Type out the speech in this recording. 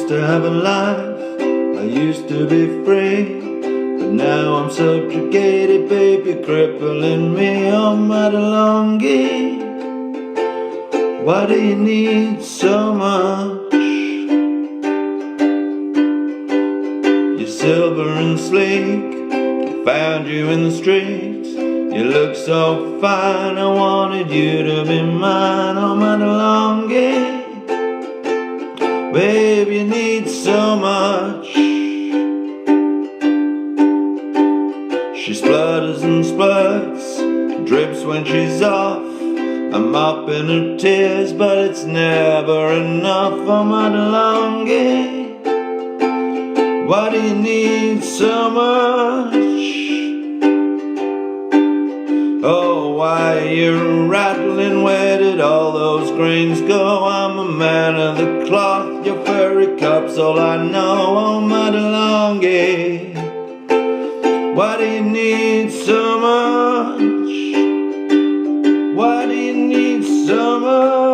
used to have a life, I used to be free, but now I'm subjugated, baby, crippling me. Oh, my delonghi, why do you need so much? You're silver and sleek, I found you in the streets. You look so fine, I wanted you to be mine. Oh, my delonghi, babe, you need so much. She splutters and splurts, drips when she's off. I'm up in her tears, but it's never enough. Oh, my delonghi, why do you need so much? Oh, why are you rattling? Where did all those grains go? I'm a man of the cloth, your furry cup's all I know. Oh, my delonghi, why do you need so much? Why do you need so much?